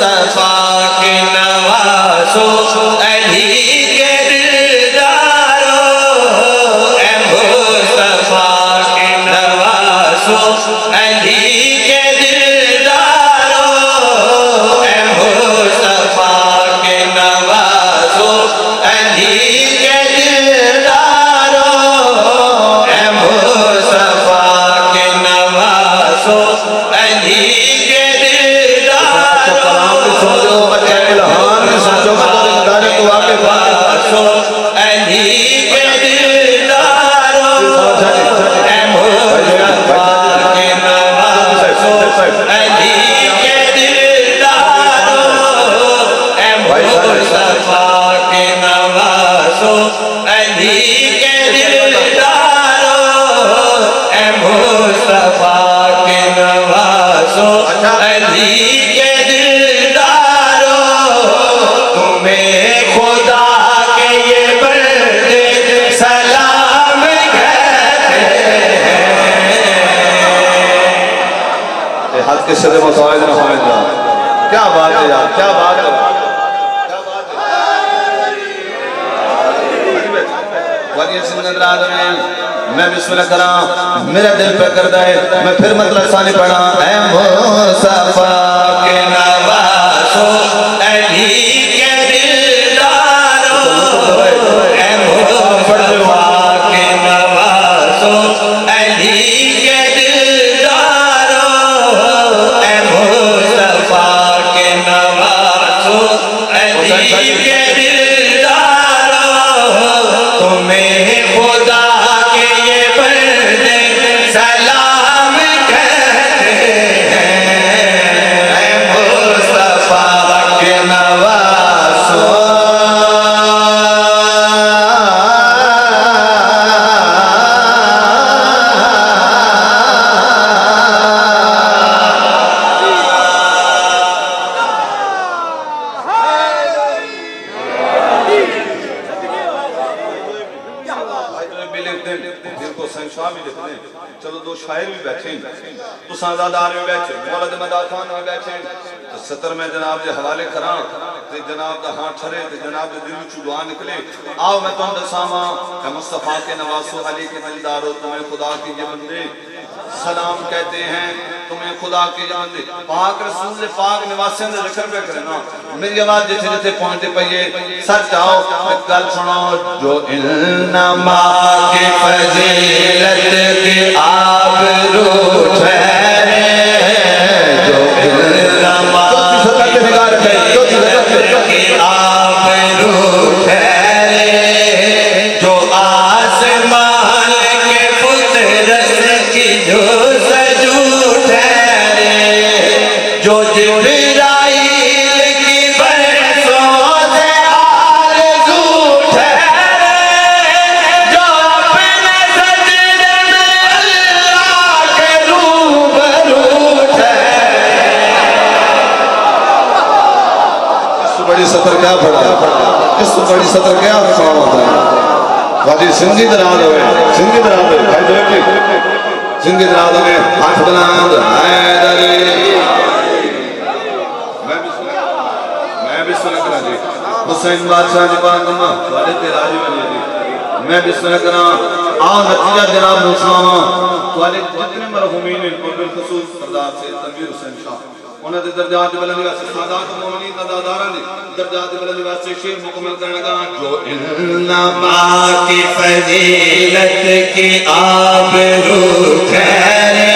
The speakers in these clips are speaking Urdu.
مصطفیٰ کے نوازو علی کے دلدارو اے مصطفیٰ کے نوازو علی کے دلدارو اے مصطفیٰ کے نوازو علی کے دلدارو اے مصطفیٰ کے نوازو علی کے کس سے متوازن نہ ہوئے جا کیا بات ہے یار کیا بات ہے ولی سنگت رات میں میں بسم اللہ کرا میرے دل پہ کر دائے میں پھر مطلب ثانی پڑھا اے مصطفیٰ کے نوازو علی کے دلدارو اے مصطفیٰ کے نوازو علی کے دلدارو اے مصطفیٰ کے نوازو علی کے دلدارو تمہیں خدا کے یہ بندے سلام کہتے ہیں اے مصطفیٰ کے نوازو دل کو سنشاہ بھی لکھ دیں چلو دو شاعر بھی بیٹھیں تو سازادار بھی بیٹھیں مولد مدار خان بھی بیٹھیں ستر میں جناب دے حوالے کران تے جناب دا ہاں ٹھرے تے جناب دے دل چو دعا نکلے آؤ میں تم دساما کہ مصطفیٰ کے نوازو علی کے دلدارو تمہیں خدا کی یہ بندے سلام کہتے ہیں تمہیں خدا کی یہ بندے پاک رسول پاک نواسے نے ذکر پہ کرنا میری آواز جیسے جیسے پہنچتے پئیے سچ آؤ ایک گل سنو جو انما کی فضیلت کی آبرو ٹھہرے جو انما کی فضیلت کی آبرو ٹھہرے جو آسمان کے فطرت کی جو سجو ٹھہرے جو جبرائیل کی برسوں سے آرزو ٹھہرے جو اپنے سجدے میں اللہ کے روبرو ٹھہرے اس سے بڑی سطر کیا پڑھا اس سے بڑی سطر کیا پڑھا ہوتا ہے واجی سنگی دراد ہوئے سنگی دراد ہوئے بھائی دوئے کی سنگی دراد ہوئے ہاتھ بلند حیدری میں بھی سنہ کرا جی حسین بادشاہ جی باندمہ والد راجی بنی جی میں بھی سنہ کرا آؤ نتیجہ جناب نسلاما والد جتنے مرحومین ان کو بالخصوص سردار سے تنویر حسین شاہ انہوں نے درجات بلندی واسے سادات مومنی تداداران دی درجات بلندی واسے شیر مکمل کرنے گا جو انما کی فضیلت کی آبرو ٹھہرے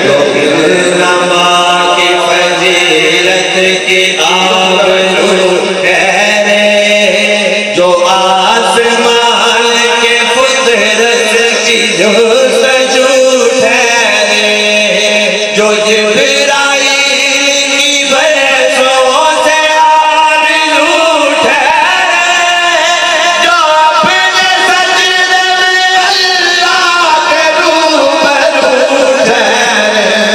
جو انما کی فضیلت کی آبرو ٹھہرے جو آسمان کے فطرت کی جو سجو ٹھہرے جو جبرائیل کی برسوں سے آرزو ٹھہرے جو اپنے سجدے میں اللہ کے روبرو ٹھہرے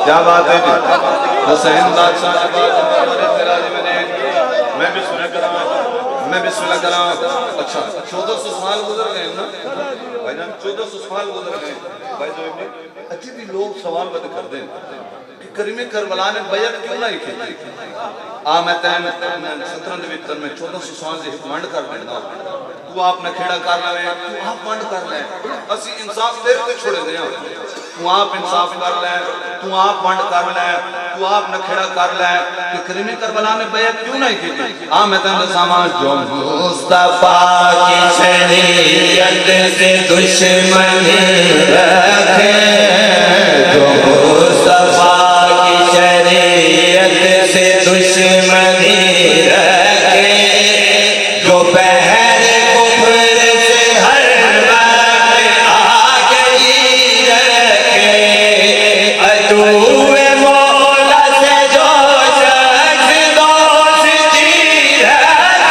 کیا بات ہے جی حسین بادشاہ کی بات ہمارے تراج میں نے میں بسم اللہ کراں میں بسم اللہ کراں اچھا 1400 سال گزر گئے نا بھائی جان 1400 سال گزر گئے بھائی جو اچھی بھی لوگ سوال بد کر دیں کہ کریم کربلا نے بیعت کیوں نہیں کی میں تین 17 میں 1400 سال سے منڈ کر دینا تو آپ نے کھیڑا کر لیں تو آپ منڈ کر لیں اسی انصاف تیرے تے چھوڑے دیں تو آپ انصاف کر لیں تو آپ منڈ کر لیں تو آپ نے کھیڑا کر لیں کہ کریم کربلا نے بیعت کیوں نہیں کی میں تین سامان جو مصطفیٰ کی شریعت سے دشمنی رکھے جو مصطفیٰ کی شریعت سے دشمنی رکھے جو بہر کفر سے ہر وقت آگہی رکھے عدو مولا سے جو شخص دوستی رکھے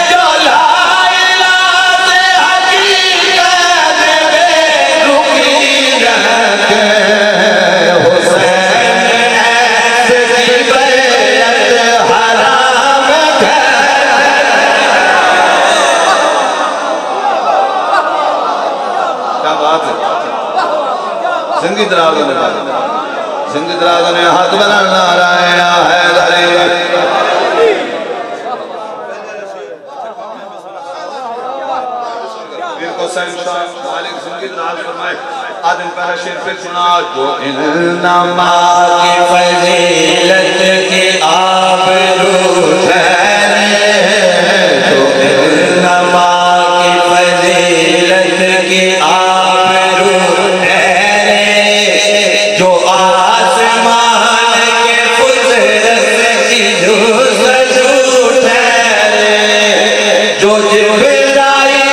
جو لا الہ سے حقیقت بے رخی رکھے حسین ایسی بیعت حرام کر کیا بات ہے زندگی درازوں نے زندگی درازوں نے ہاتھ بنانا رہا ہے دھرے پیر کو سین شاہ مالک زندگی دراز فرمائے آدم پہلا شیر پھر سنا جو انما کی فضیلت کی آبرو ٹھہرے تو انما کی فضیلت کی آبرو ٹھہرے جو آسمان کے قدرت کی جستجو ٹھہرے جو جبرائیل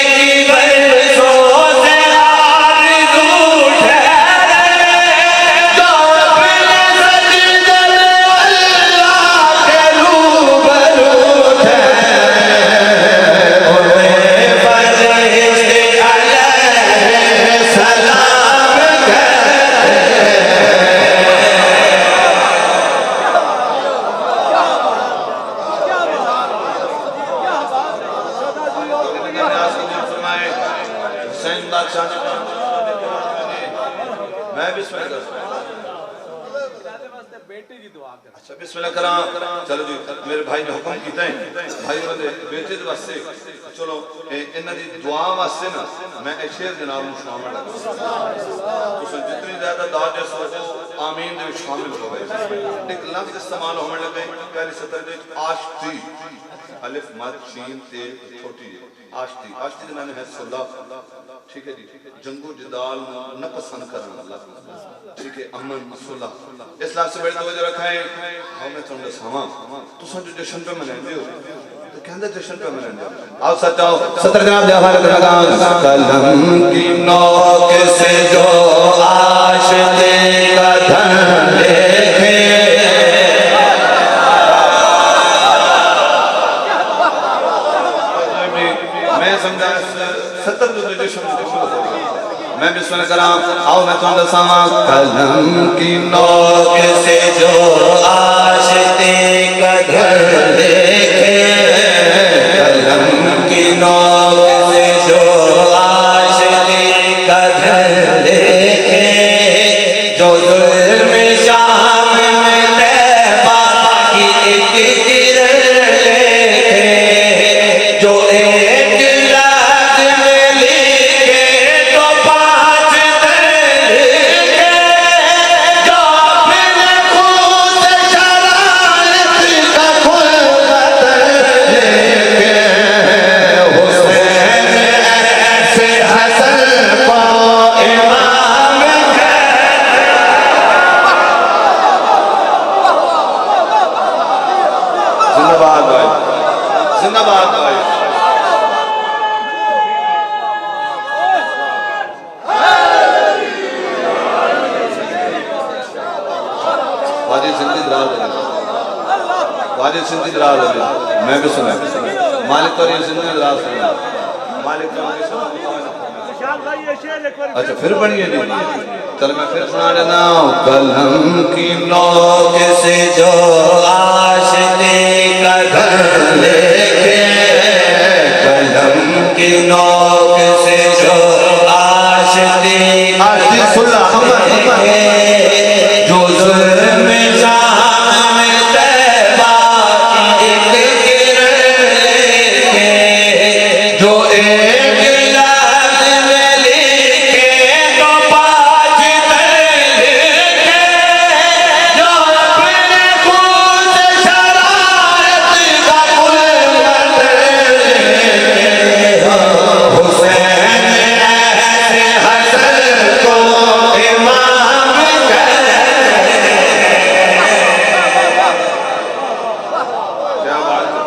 کی برسوں سے آرزو ٹھہرے جو اپنے سجدے میں اللہ کے روبرو ٹھہرے انہیں فرشتے علیہ سلام کہتے حسین بادشاہ میں بسم اللہ کروں اچھا بسم اللہ کراں چلو جی میرے بھائی نے حکم کیتا ہے بھائی نے بیٹے دے واسطے چلو انہاں دی دعا واسطے نا میں اے شعر جناب نوں شامل لگا تو جتنی زیادہ دعا دے سو آمین دے شامل ہو گئے ایک لفظ استعمال ہونے لگے پہلی سطر دے آشتی الف مد شین تے چھوٹی آشتی آشتی دے معنی ہے صلح ٹھیک ہے جی جنگ و جدال نہ پسند کرنا اللہ ٹھیک ہے امن صلح اس لفظ سے بڑے توجہ رکھائیں ہمیں تم نے ساما تو سن جو جشن پہ منائیں ہو تو کہندے جشن پہ منائیں آؤ سچاؤ ستر جناب دے حوالے لگا قلم کی نوک سے جو عاشقی کا دھن دیکھے میں سمجھا ستر جو جشن میں بسم اللہ کرام آؤ میں تم دساما قلم کی نوک سے جو عاشقی کا دھن دیکھے قلم کی نوک سے جو عاشقی کا دھن دیکھے جو ظلم شام میں طیبہ کی ایک کرن دیکھے جو ایک لفظ میں لکھے تو 5 در لکھے جو اپنے خود شرائط کا کھل لکھے حسین ایسے حسن کو امام زندہ باد بھائی زندہ باد بھائی واجد سندھی دراز ہے واجد سندھی دراز ہے میں بھی سنا مالک اور یہ سندھی دراز سنا مالک اور یہ سندھی اچھا پھر بڑھئے نہیں چل میں پھر سنا دینا ہوں قلم کی نوک سے جو عاشقی کا گھر لے کے قلم کی نوک